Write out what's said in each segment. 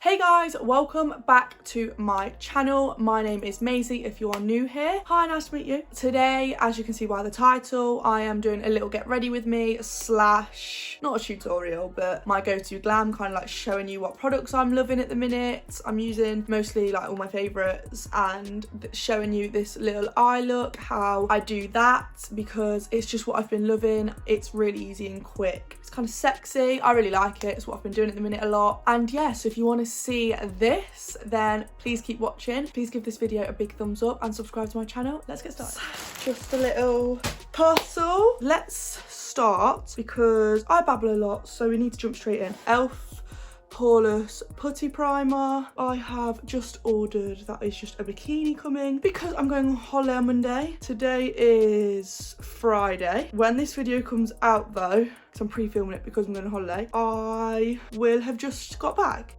Hey guys, welcome back to my channel. My name is Maisie if you are new here. Hi, nice to meet you. Today, as you can see by the title, I am doing a little get ready with me slash, not a tutorial, but my go-to glam, kind of like showing you what products I'm loving at the minute. I'm using mostly like all my favourites and showing you this little eye look, how I do that, because it's just what I've been loving. It's really easy and quick. It's kind of sexy. I really like it. It's what I've been doing at the minute a lot. And yeah, so if you want to see this, then please keep watching. Please give this video a big thumbs up and subscribe to my channel. Let's get started. Just a little parcel. Let's start because I babble a lot, so we need to jump straight in. Elf poreless putty primer. I have just ordered, that is just a bikini coming because I'm going on holiday on Monday. Today is Friday. When this video comes out though, because I'm pre-filming it because I'm going on holiday, I will have just got back.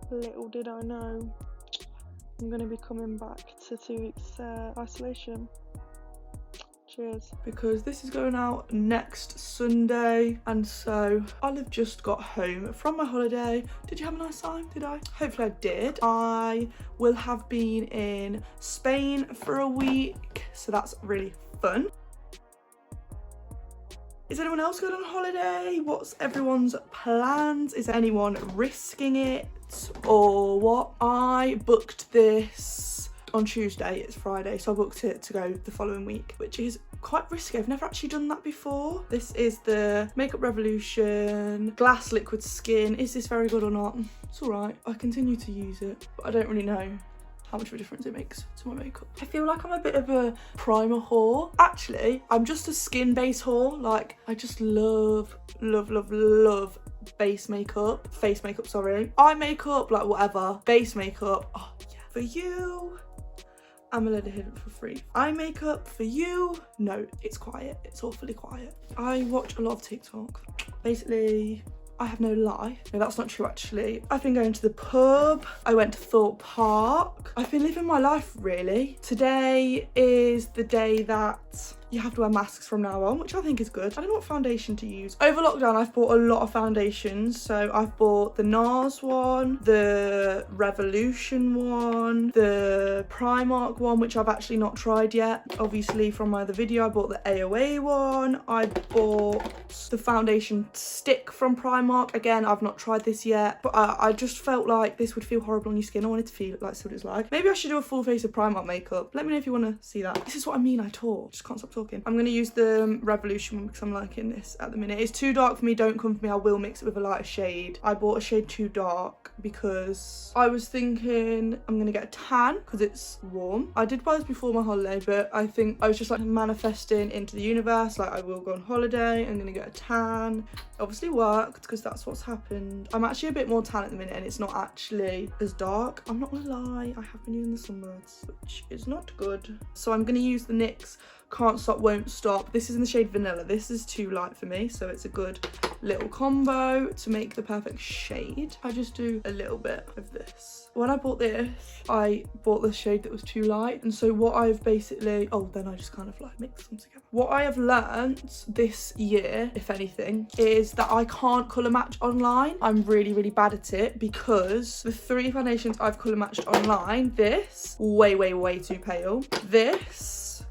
Little did I know I'm going to be coming back to 2 weeks isolation. Cheers. Because this is going out next Sunday, and so I'll have just got home from my holiday. Did you have a nice time? Did I? Hopefully I did. I will have been in Spain for a week, so that's really fun. Is anyone else going on holiday? What's everyone's plans? Is anyone risking it or what? I booked this on Tuesday, it's Friday, so I booked it to go the following week, which is quite risky. I've never actually done that before. This is the Makeup Revolution Glass Liquid Skin. Is this very good or not? It's all right. I continue to use it, but I don't really know how much of a difference it makes to my makeup. I feel like I'm a bit of a primer whore. Actually, I'm just a skin-based whore. Like, I just love base makeup. Face makeup, sorry. Eye makeup, like whatever. Base makeup, oh yeah. For you, I'm gonna let it hidden for free. Eye makeup for you, no, it's quiet. It's awfully quiet. I watch a lot of TikTok. Basically, I have no life. No, that's not true actually. I've been going to the pub. I went to Thorpe Park. I've been living my life really. Today is the day that you have to wear masks from now on, which I think is good. I don't know what foundation to use. Over lockdown, I've bought a lot of foundations. So I've bought the NARS one, the Revolution one, the Primark one, which I've actually not tried yet. Obviously from my other video, I bought the AOA one. I bought the foundation stick from Primark. Again, I've not tried this yet, but I just felt like this would feel horrible on your skin. I wanted to feel it like see what it's like. Maybe I should do a full face of Primark makeup. Let me know if you want to see that. This is what I mean, I talk. Just can't stop talking. I'm going to use the Revolution one because I'm liking this at the minute. It's too dark for me, don't come for me. I will mix it with a lighter shade. I bought a shade too dark because I was thinking I'm going to get a tan because it's warm. I did buy this before my holiday, but I think I was just like manifesting into the universe, like I will go on holiday, I'm going to get a tan. Obviously worked because that's what's happened. I'm actually a bit more tan at the minute and it's not actually as dark. I'm not going to lie, I have been using the sunbirds, which is not good. So I'm going to use the NYX Can't Stop, Won't Stop. This is in the shade Vanilla. This is too light for me, so it's a good little combo to make the perfect shade. I just do a little bit of this. When I bought this, I bought the shade that was too light, and so what I've basically, then I just kind of like mix them together. What I have learnt this year, if anything, is that I can't colour match online. I'm really bad at it because the 3 foundations I've colour matched online, this, way too pale. This,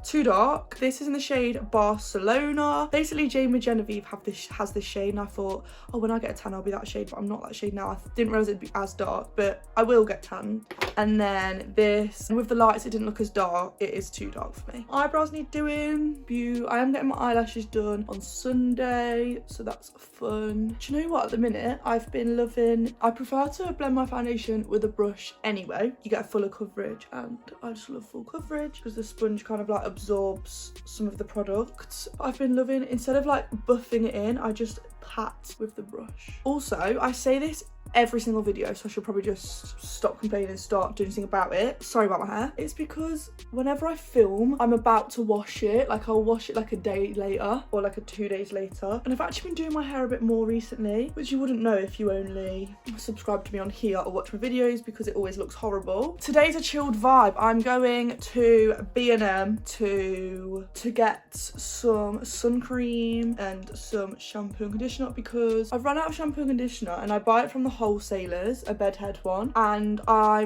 too dark. This is in the shade Barcelona. Basically, Jamie Genevieve has this shade, and I thought, oh, when I get a tan, I'll be that shade, but I'm not that shade now. I didn't realise it'd be as dark, but I will get tan. And then this, and with the lights, it didn't look as dark. It is too dark for me. Eyebrows need doing. I am getting my eyelashes done on Sunday, so that's fun. Do you know what? At the minute, I've been loving, I prefer to blend my foundation with a brush anyway. You get a fuller coverage, and I just love full coverage because the sponge kind of like absorbs some of the product. I've been loving, instead of like buffing it in, I just pat with the brush. Also, I say this every single video, so I should probably just stop complaining and start doing something about it. Sorry about my hair. It's because whenever I film, I'm about to wash it. Like, I'll wash it like a day later or like 2 days later. And I've actually been doing my hair a bit more recently, which you wouldn't know if you only subscribe to me on here or watch my videos because it always looks horrible. Today's a chilled vibe. I'm going to B&M to get some sun cream and some shampoo and conditioner conditioner because I've run out of shampoo and conditioner, and I buy it from the wholesalers, a bedhead one, and I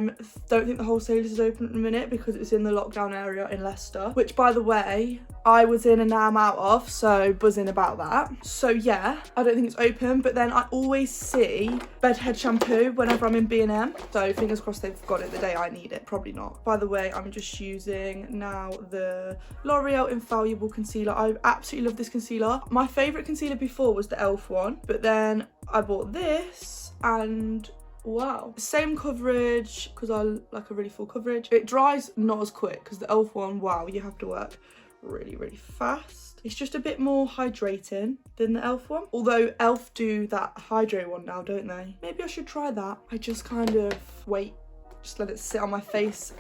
don't think the wholesalers is open at the minute because it's in the lockdown area in Leicester, which by the way I was in and now I'm out of, so buzzing about that. So yeah, I don't think it's open, but then I always see bedhead shampoo whenever I'm in B&M, so fingers crossed they've got it the day I need it. Probably not. By the way, I'm just using now the L'Oreal Infallible concealer. I absolutely love this concealer. My favourite concealer before was the e.l.f. one, but then I bought this and wow, same coverage because I like a really full coverage. It dries not as quick because the e.l.f. one, wow, you have to work really fast. It's just a bit more hydrating than the e.l.f. one, although e.l.f. do that hydrate one now, don't they? Maybe I should try that. I just kind of wait, just let it sit on my face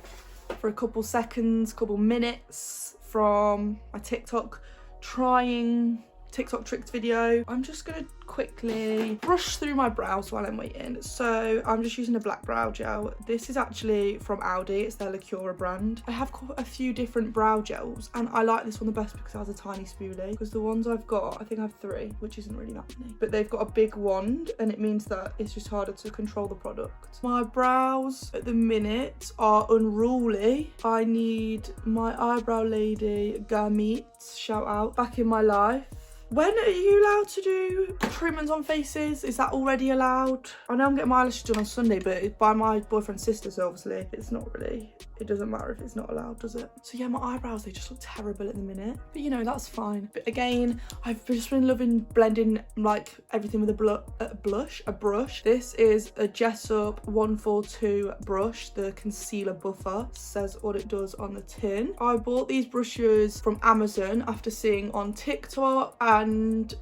for a couple seconds, couple minutes from my TikTok trying TikTok tricks video. I'm just gonna quickly brush through my brows while I'm waiting. So I'm just using a black brow gel. This is actually from Aldi, it's their Lacura brand. I have quite a few different brow gels and I like this one the best because it has a tiny spoolie, because the ones I've got, I think I have 3, which isn't really that many, but they've got a big wand and it means that it's just harder to control the product. My brows at the minute are unruly. I need my eyebrow lady Gurmeet, shout out, back in my life. When are you allowed to do treatments on faces? Is that already allowed? I know I'm getting my eyelashes done on Sunday, but it's by my boyfriend's sister, so obviously it's not really, it doesn't matter if it's not allowed, does it? So yeah, my eyebrows, they just look terrible at the minute, but you know, that's fine. But again, I've just been loving blending like everything with a brush. This is a Jessup 142 brush, the concealer buffer, says what it does on the tin. I bought these brushes from Amazon after seeing on TikTok, and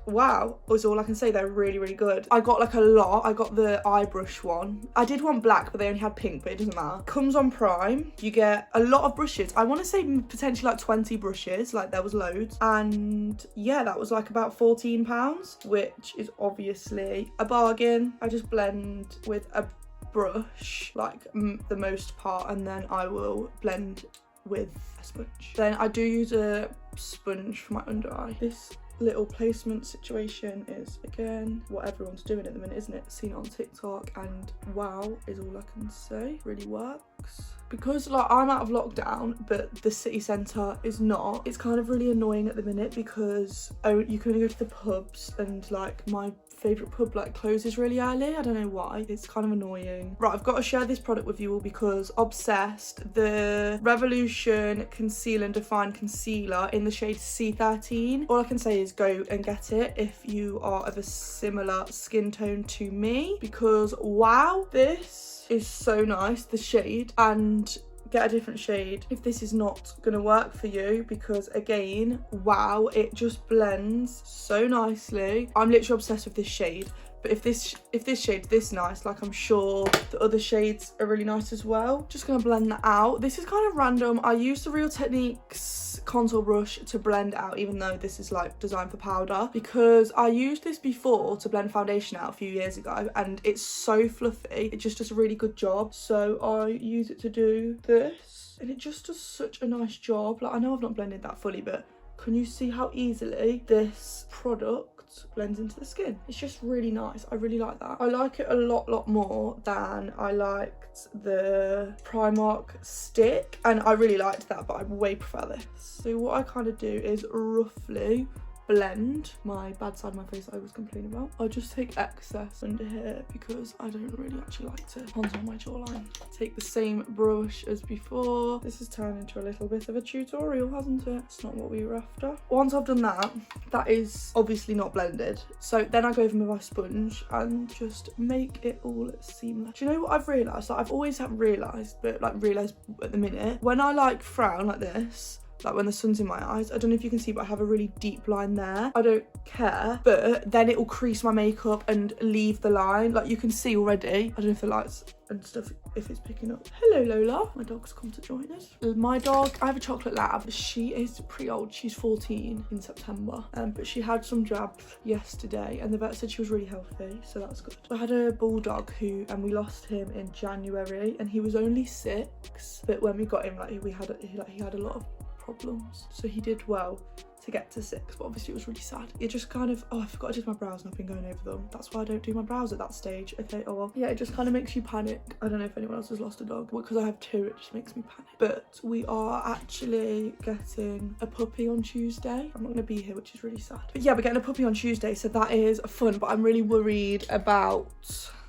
wow, was all I can say. They're really good. I got like a lot. I got the eye brush one. I did want black, but they only had pink, but it doesn't matter. Comes on Prime. You get a lot of brushes. I want to say potentially like 20 brushes, like there was loads. And yeah, that was like about £14, which is obviously a bargain. I just blend with a brush like the most part, and then I will blend with a sponge. Then I do use a sponge for my under eye. This little placement situation is again what everyone's doing at the minute, isn't it? Seen it on TikTok, and wow is all I can say. Really works. Because like I'm out of lockdown but the city centre is not, it's kind of really annoying at the minute because you can only go to the pubs, and like my favourite pub like closes really early. I don't know why, it's kind of annoying. Right, I've got to share this product with you all because obsessed. The Revolution Conceal and Define Concealer in the shade C13. All I can say is go and get it if you are of a similar skin tone to me, because wow, this is so nice, the shade, and get a different shade if this is not gonna work for you, because again, wow, it just blends so nicely. I'm literally obsessed with this shade, but if this shade's this nice, like I'm sure the other shades are really nice as well. Just gonna blend that out. This is kind of random. I used the Real Techniques contour brush to blend out, even though this is like designed for powder, because I used this before to blend foundation out a few years ago and it's so fluffy. It just does a really good job, so I use it to do this and it just does such a nice job. Like I know I've not blended that fully, but can you see how easily this product blends into the skin? It's just really nice. I really like that. I like it a lot more than I liked the Primark stick, and I really liked that, but I way prefer this. So what I kind of do is roughly blend my bad side of my face I was complaining about. I'll just take excess under here because I don't really actually like to contour my jawline. Take the same brush as before. This has turned into a little bit of a tutorial, hasn't it? It's not what we were after. Once I've done that, that is obviously not blended. So then I go over with my sponge and just make it all seamless. Do you know what I've realised? Like I've always realised, but like realised at the minute, when I like frown like this, like when the sun's in my eyes, I don't know if you can see, but I have a really deep line there. I don't care, but then it will crease my makeup and leave the line. Like you can see already. I don't know if the lights and stuff, if it's picking up. Hello Lola, my dog's come to join us. My dog, I have a chocolate lab. She is pretty old, she's 14 in September, but she had some jabs yesterday and the vet said she was really healthy, so that's good. I had a bulldog and we lost him in January and he was only 6, but when we got him, like he had a lot of problems, so he did well to get to 6, but obviously it was really sad. It just kind of, oh, I forgot to do my brows and I've been going over them. That's why I don't do my brows at that stage. Okay, oh well. Yeah, it just kind of makes you panic. I don't know if anyone else has lost a dog, because I have 2, it just makes me panic. But we are actually getting a puppy on Tuesday. I'm not gonna be here, which is really sad. But yeah, we're getting a puppy on Tuesday, so that is fun, but I'm really worried about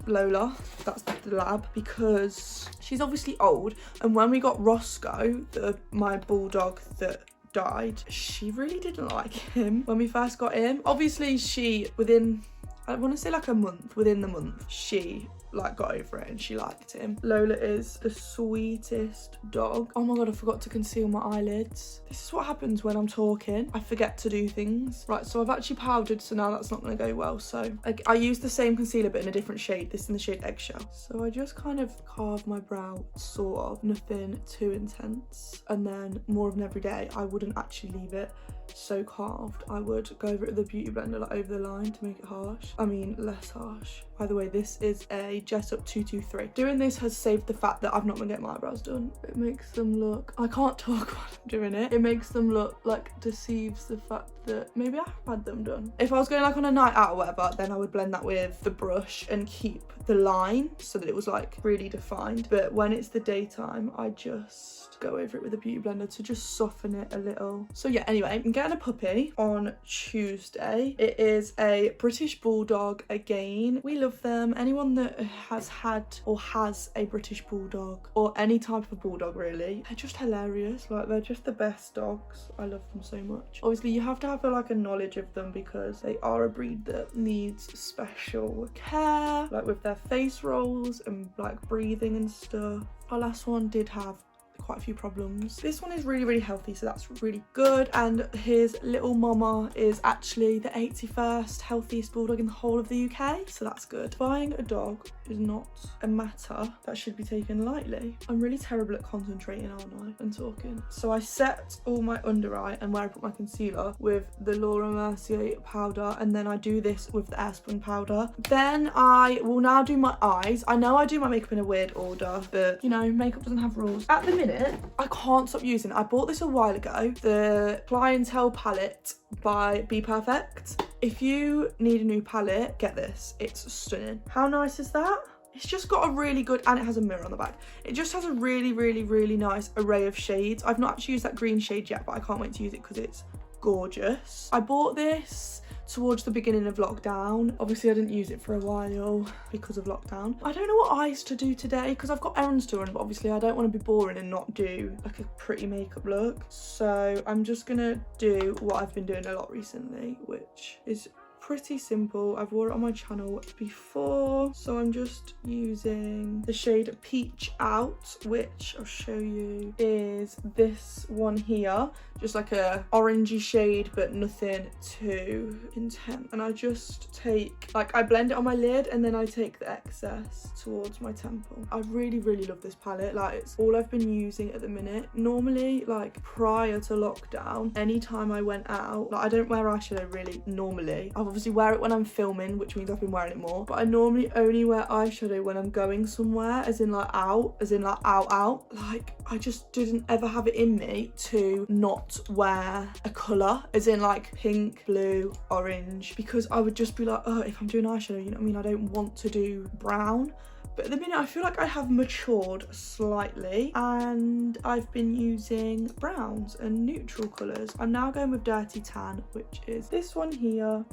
Lola, that's the lab, because she's obviously old, and when we got Roscoe, my bulldog that died, she really didn't like him when we first got him. Obviously she, within, I want to say like a month, within the month, she like got over it and she liked him. Lola is the sweetest dog. Oh my god, I forgot to conceal my eyelids. This is what happens when I'm talking. I forget to do things. Right, so I've actually powdered, so now that's not going to go well. So I use the same concealer but in a different shade. This is in the shade Eggshell. So I just kind of carve my brow, sort of. Nothing too intense. And then more of an everyday. I wouldn't actually leave it so carved. I would go over it with a beauty blender, like over the line, to make it harsh. I mean, less harsh. By the way, this is a Jessup 223. Doing this has saved the fact that I've not been getting my eyebrows done. It makes them look, I can't talk while I'm doing it. It makes them look like, deceives the fact that maybe I have had them done. If I was going like on a night out or whatever, then I would blend that with the brush and keep the line so that it was like really defined. But when it's the daytime, I just go over it with a beauty blender to just soften it a little. So yeah, anyway, I'm getting a puppy on Tuesday. It is a British Bulldog again. We love them. Anyone that has had or has a British Bulldog, or any type of Bulldog really, they're just hilarious. Like, they're just the best dogs. I love them so much. Obviously you have to have like a knowledge of them because they are a breed that needs special care, like with their face rolls and like breathing and stuff. Our last one did have quite a few problems. This one is really healthy, so that's really good. And his little mama is actually the 81st healthiest bulldog in the whole of the UK, so that's good. Buying a dog is not a matter that should be taken lightly. I'm really terrible at concentrating, aren't I, and talking. So I set all my under eye and where I put my concealer with the Laura Mercier powder, and then I do this with the Airspun powder. Then I will now do my eyes. I know I do my makeup in a weird order, but you know, makeup doesn't have rules. At the minute, I can't stop using it. I bought this a while ago, the Clientele palette by Bperfect. If you need a new palette, get this. It's stunning. How nice is that? It's just got a really good, and it has a mirror on the back. It just has a really nice array of shades. I've not actually used that green shade yet, but I can't wait to use it because it's gorgeous. I bought this towards the beginning of lockdown. Obviously I didn't use it for a while because of lockdown. I don't know what eyes to do today because I've got errands to run, but obviously I don't want to be boring and not do like a pretty makeup look. So I'm just gonna do what I've been doing a lot recently, which is pretty simple. I've worn it on my channel before, so I'm just using the shade Peach Out, which I'll show you is this one here, just like a orangey shade but nothing too intense. And I just take, like, I blend it on my lid and then I take the excess towards my temple. I really love this palette. Like, it's all I've been using at the minute. Normally, like prior to lockdown, anytime I went out, like, I don't wear eyeshadow really normally. I obviously wear it when I'm filming, which means I've been wearing it more, but I normally only wear eyeshadow when I'm going somewhere, as in like out. Like, I just didn't ever have it in me to not wear a colour, as in like pink, blue, orange, because I would just be like, oh, if I'm doing eyeshadow, you know what I mean, I don't want to do brown. But at the minute I feel like I have matured slightly and I've been using browns and neutral colours. I'm now going with Dirty Tan, which is this one here,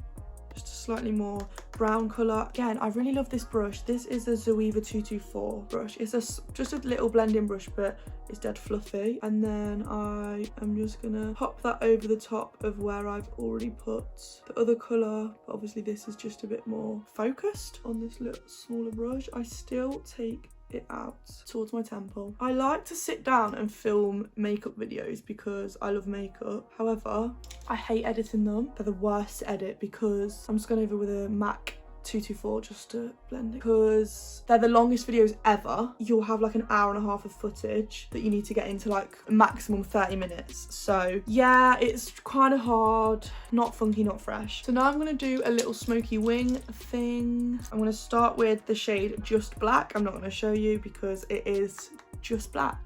just a slightly more brown colour. Again, I really love this brush. This is a Zoeva 224 brush. It's just a little blending brush, but it's dead fluffy. And then I am just gonna pop that over the top of where I've already put the other colour, but obviously this is just a bit more focused on this little smaller brush. I still take it out towards my temple. I like to sit down and film makeup videos because I love makeup. However, I hate editing them. They're the worst to edit because I'm just going over with a MAC 224 just to blend it, because they're the longest videos ever. You'll have like an hour and a half of footage that you need to get into like maximum 30 minutes. So yeah, it's kind of hard, not funky, not fresh. So now I'm going to do a little smoky wing thing. I'm going to start with the shade Just Black. I'm not going to show you because it is just black.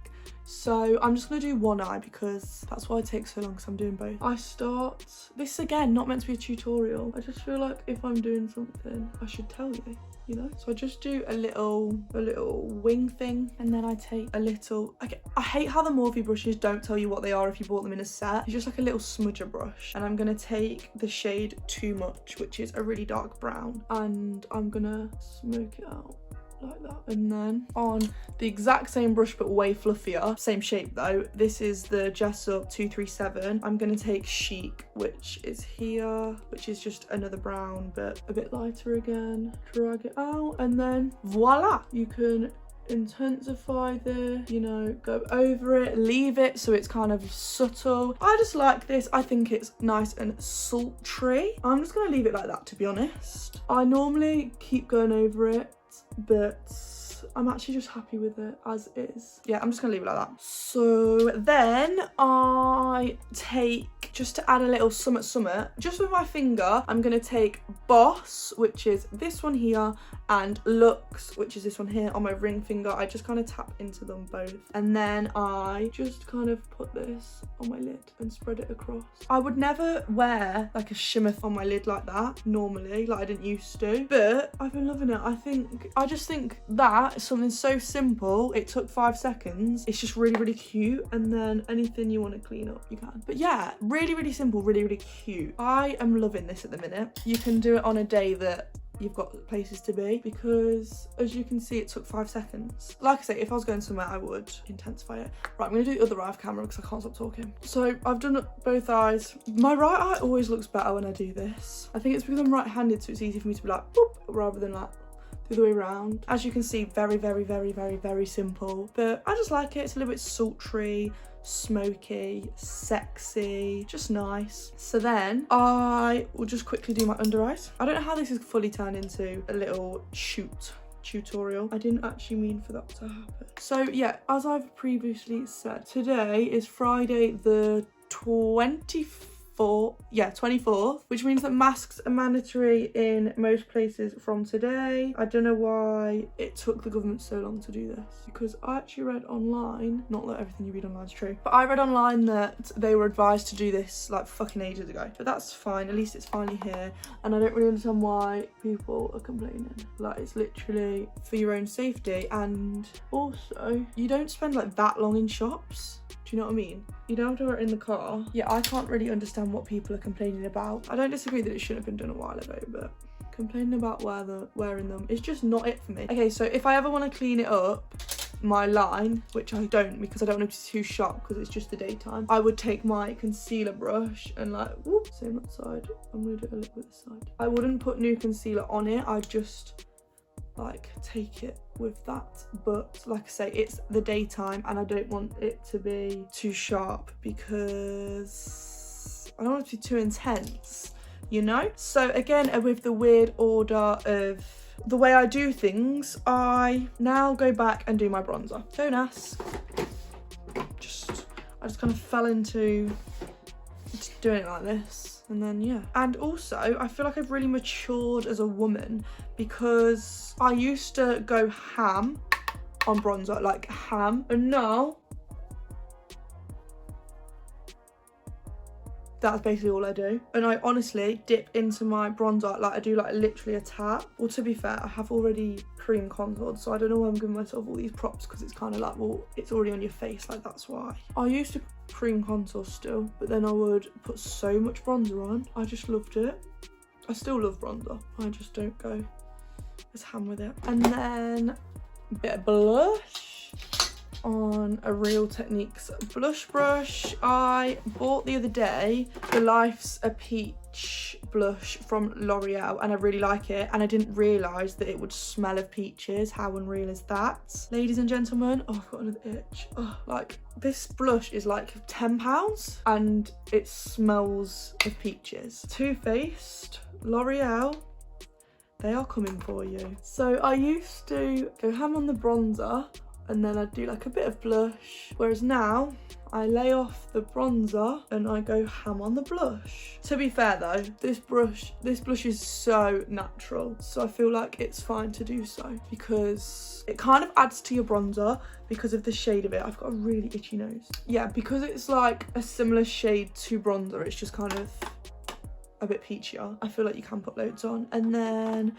So I'm just gonna do one eye because that's why it takes so long, because I'm doing both. I start, this again, not meant to be a tutorial. I just feel like if I'm doing something, I should tell you, you know? So I just do a little wing thing, and then I take a little, I hate how the Morphe brushes don't tell you what they are if you bought them in a set. It's just like a little smudger brush, and I'm gonna take the shade Too Much, which is a really dark brown, and I'm gonna smoke it out like that. And then on the exact same brush but way fluffier, same shape though, this is the Jessup 237. I'm gonna take Chic, which is here, which is just another brown but a bit lighter again, drag it out, and then voila, you can intensify the, you know, go over it, leave it so it's kind of subtle. I just like this. I think it's nice and sultry. I'm just gonna leave it like that, to be honest. I normally keep going over it, but I'm actually just happy with it as is. Yeah, I'm just gonna leave it like that. So then I take, just to add a little summit, just with my finger, I'm gonna take Boss, which is this one here, and Luxe, which is this one here, on my ring finger. I just kind of tap into them both, and then I just kind of put this on my lid and spread it across. I would never wear like a shimmer on my lid like that normally, like I didn't used to, but I've been loving it. I just think that is something so simple. It took 5 seconds. It's just really, really cute, and then anything you want to clean up, you can. But yeah, really, really simple, really, really cute. I am loving this at the minute. You can do it on a day that you've got places to be, because as you can see, it took 5 seconds. Like I say, if I was going somewhere, I would intensify it. Right, I'm gonna do the other eye off camera because I can't stop talking. So I've done both eyes. My right eye always looks better when I do this. I think it's because I'm right-handed, so it's easy for me to be like boop, rather than like the other way around. As you can see, very, very, very, very, very simple, but I just like it. It's a little bit sultry, smoky, sexy, just nice. So then I will just quickly do my under eyes. I don't know how this is fully turned into a little tutorial. I didn't actually mean for that to happen. So yeah, as I've previously said, today is Friday the 24th, which means that masks are mandatory in most places from today. I don't know why it took the government so long to do this, because I actually read online, not that everything you read online is true, but I read online that they were advised to do this like fucking ages ago. But that's fine, at least it's finally here, and I don't really understand why people are complaining. Like, it's literally for your own safety, and also you don't spend like that long in shops. Do you know what I mean? You don't have to wear it in the car. Yeah, I can't really understand what people are complaining about. I don't disagree that it shouldn't have been done a while ago, but complaining about wearing them is just not it for me. Okay, so if I ever want to clean it up, my line, which I don't because I don't want it to be too sharp because it's just the daytime, I would take my concealer brush and like, whoop, same that side. I'm gonna do it a little bit this side. I wouldn't put new concealer on it. I'd just like take it with that, but like I say, it's the daytime and I don't want it to be too sharp because I don't want it to be too intense, you know? So again, with the weird order of the way I do things, I now go back and do my bronzer. Don't ask. I just kind of fell into just doing it like this. And then yeah, and also I feel like I've really matured as a woman, because I used to go ham on bronzer, like ham, and now that's basically all I do. And I honestly dip into my bronzer, like I do like literally a tap. Well, to be fair, I have already cream contoured, so I don't know why I'm giving myself all these props, because it's kind of like, well, it's already on your face, like that's why. I used to cream contour still, but then I would put so much bronzer on. I just loved it. I still love bronzer, I just don't go as ham with it. And then a bit of blush on a Real Techniques blush brush. I bought the other day the Life's a Peach blush from L'Oreal, and I really like it, and I didn't realise that it would smell of peaches. How unreal is that? Ladies and gentlemen, oh, I've got another itch. Oh, like, this blush is like £10 and it smells of peaches. Too Faced, L'Oreal, they are coming for you. So I used to go ham on the bronzer and then I'd do like a bit of blush. Whereas now, I lay off the bronzer and I go ham on the blush. To be fair though, this blush is so natural, so I feel like it's fine to do so because it kind of adds to your bronzer because of the shade of it. I've got a really itchy nose. Yeah, because it's like a similar shade to bronzer, it's just kind of a bit peachier. I feel like you can put loads on. And then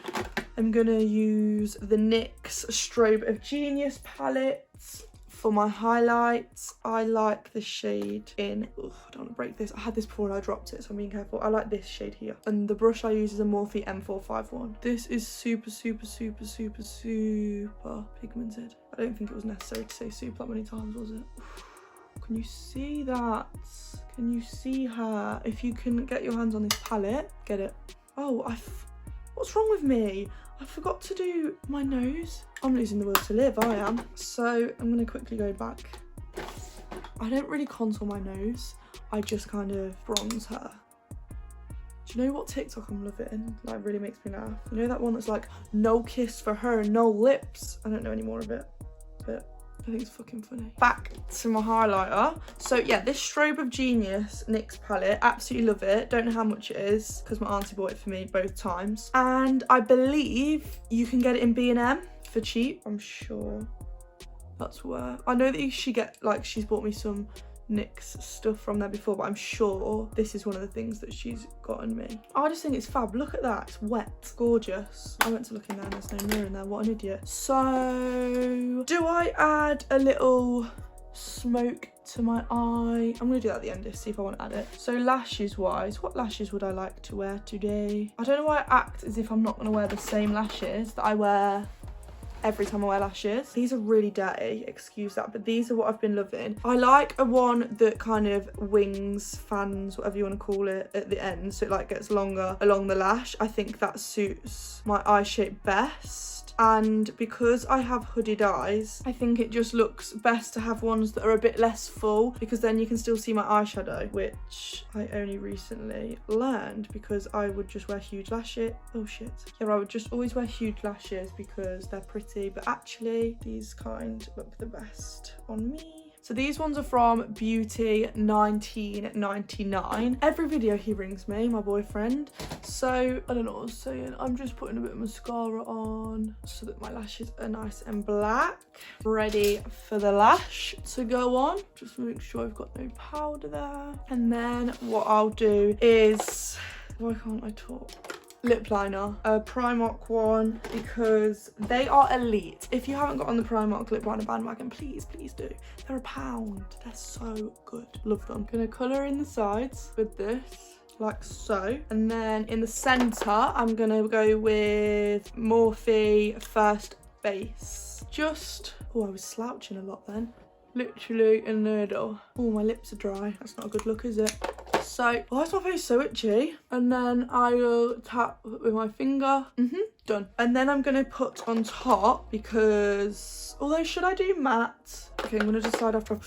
I'm gonna use the NYX Strobe of Genius palette for my highlights. I like the shade in, I don't want to break this. I had this before and I dropped it, so I'm being careful. I like this shade here. And the brush I use is a Morphe M451. This is super, super, super, super, super pigmented. I don't think it was necessary to say super that many times, was it? Can you see that? Can you see her? If you can get your hands on this palette, get it. Oh, what's wrong with me? I forgot to do my nose. I'm losing the will to live, I am. So I'm gonna quickly go back. I don't really contour my nose. I just kind of bronze her. Do you know what TikTok I'm loving? Like, really makes me laugh. You know that one that's like, no kiss for her, no lips? I don't know any more of it, but I think it's fucking funny. Back to my highlighter. So yeah, this Strobe of Genius NYX palette, absolutely love it. Don't know how much it is because my auntie bought it for me both times. And I believe you can get it in B&M for cheap. I'm sure that's where. I know that she's bought me some NYX stuff from there before, but I'm sure this is one of the things that she's gotten me. I just think it's fab. Look at that, it's wet, it's gorgeous. I went to look in there and there's no mirror in there, what an idiot. So do I add a little smoke to my eye? I'm gonna do that at the end to see if I want to add it. So lashes wise, what lashes would I like to wear today? I don't know why I act as if I'm not gonna wear the same lashes that I wear every time I wear lashes. These are really dirty, excuse that, but these are what I've been loving. I like a one that kind of wings, fans, whatever you want to call it, at the end, so it like gets longer along the lash. I think that suits my eye shape best. And because I have hooded eyes, I think it just looks best to have ones that are a bit less full, because then you can still see my eyeshadow, which I only recently learned because I would just wear huge lashes. Oh shit. Yeah, I would just always wear huge lashes because they're pretty, but actually these kind look the best on me. So these ones are from Beauty 1999. Every video he rings me, my boyfriend. So I don't know what I was saying. I'm just putting a bit of mascara on so that my lashes are nice and black. Ready for the lash to go on. Just make sure I've got no powder there. And then what I'll do is, why can't I talk? Lip liner, a Primark one, because they are elite. If you haven't got on the Primark lip liner bandwagon, please do. They're £1. They're so good. Love them. Gonna colour in the sides with this, like so. And then in the centre, I'm gonna go with Morphe First Base. Just, oh, I was slouching a lot then. Literally a needle. Oh, my lips are dry. That's not a good look, is it? So, why is my face so itchy? And then I will tap with my finger. Done. And then I'm going to put on top because, although should I do matte? Okay, I'm going to decide after I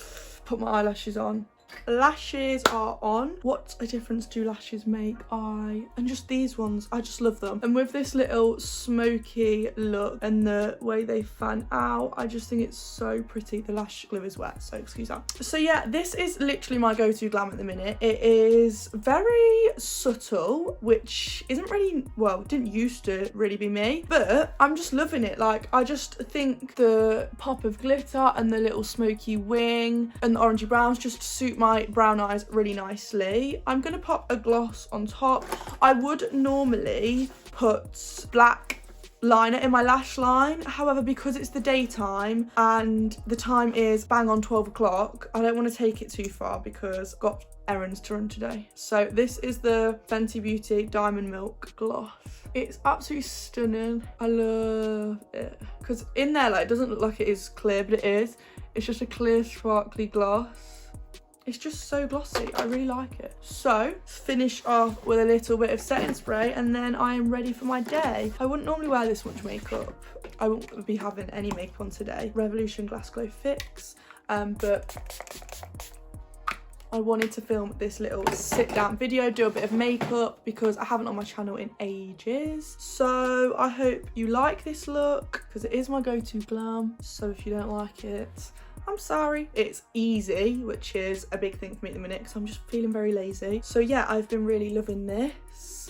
put my eyelashes on. Lashes are on. What a difference do lashes make? And just these ones, I just love them. And with this little smoky look and the way they fan out, I just think it's so pretty. The lash glue is wet, so excuse that. So yeah, this is literally my go-to glam at the minute. It is very subtle, which isn't really, well, didn't used to really be me, but I'm just loving it. Like, I just think the pop of glitter and the little smoky wing and the orangey browns just suit my brown eyes really nicely. I'm gonna pop a gloss on top. I would normally put black liner in my lash line, however, because it's the daytime and the time is bang on 12 o'clock, I don't want to take it too far because I've got errands to run today. So this is the Fenty Beauty Diamond Milk gloss. It's absolutely stunning. I love it because in there, like, it doesn't look like it is clear, but it is. It's just a clear sparkly gloss. It's just so glossy. I really like it. So, finish off with a little bit of setting spray and then I am ready for my day. I wouldn't normally wear this much makeup. I won't be having any makeup on today. Revolution Glass Glow Fix. But I wanted to film this little sit down video, do a bit of makeup, because I haven't on my channel in ages. So I hope you like this look, because it is my go-to glam. So if you don't like it, I'm sorry. It's easy, which is a big thing for me at the minute because I'm just feeling very lazy. So yeah, I've been really loving this.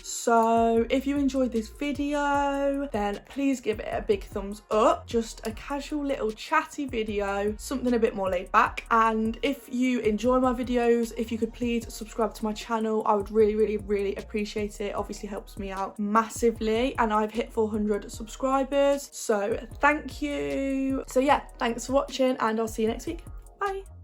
So if you enjoyed this video, then please give it a big thumbs up. Just a casual little chatty video, something a bit more laid back. And if you enjoy my videos, if you could please subscribe to my channel, I would really appreciate it. Obviously helps me out massively, and I've hit 400 subscribers, so thank you. So yeah, thanks for watching, and I'll see you next week. Bye.